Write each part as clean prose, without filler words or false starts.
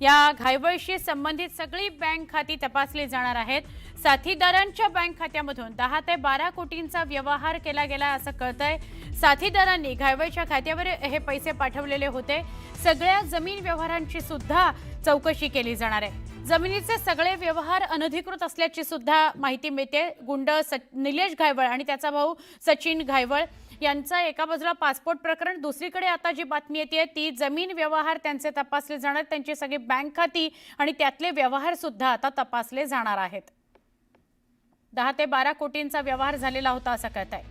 या घाईवळशी संबंधित सगळी बँक खाती तपासली जाणार आहेत। साथीदारांच्या बँक खात्यामधून 10 ते 12 कोटींचा व्यवहार केला गेला असं कळतंय। साथीदारांनी घाईवळच्या खात्यावर हे पैसे पाठवलेले होते। सगळ्या जमीन व्यवहारांची सुद्धा चौकशी केली जाणार आहे। जमिनीचे सगळे व्यवहार अनधिकृत असल्याची सुद्धा माहिती मिळते। गुंड निलेश घायवळ आणि त्याचा भाऊ सचिन घायवळ यांचा एका बाजूला पासपोर्ट प्रकरण, दुसरीकडे आता जी बातमी येते ती जमीन व्यवहार त्यांचे तपासले जाणार, त्यांची सगळी बँक खाती आणि त्यातले व्यवहार सुद्धा आता तपासले जाणार आहेत। 10 ते 12 कोटींचा व्यवहार झालेला होता असं कळतंय।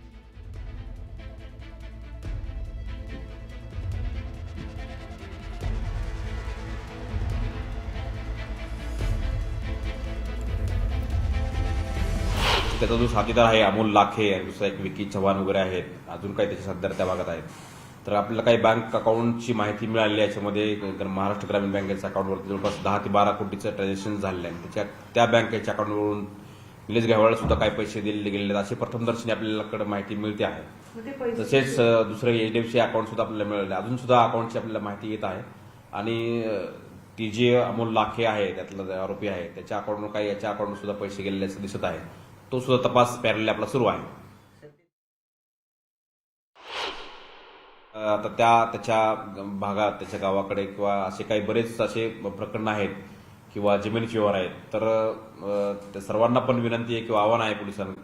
त्याचा जो साथीदार आहे अमोल लाखे आणि दुसरा एक विकी चव्हाण वगैरे आहेत, अजून काही त्याचे साथीदार त्या भागात आहेत। तर आपल्याला काही बँक अकाउंटची माहिती मिळाली आहे। याच्यामध्ये महाराष्ट्र ग्रामीण बँकेच्या अकाउंटवरती जवळपास 10 ते 12 कोटीचं ट्रान्झॅक्शन झालेलं आहे। त्या बँकेच्या अकाउंटवरून निलेश घायवळला सुद्धा काही पैसे दिले गेलेले आहेत अशी प्रथमदर्शनी आपल्याकडे माहिती मिळते आहे। तसेच दुसरे एचडीएफसी अकाउंट सुद्धा आपल्याला मिळाले, अजून सुद्धा अकाउंटची आपल्याला माहिती येत आहे। आणि ती जे अमोल लाखे आहे त्यातला आरोपी आहे त्याच्या अकाउंटवर काही याच्या अकाउंटवर सुद्धा पैसे गेलेले असं दिसत आहे। तो सुद्धा तपास पॅरलल आपला सुरू आहे। आता त्याच्या भागात त्याच्या गावाकडे किंवा असे काही बरेच असे प्रकरण आहेत किंवा जमिनीचे व्यवहार आहेत। तर सर्वांना पण विनंती आहे किंवा आव्हान आहे पोलिसांना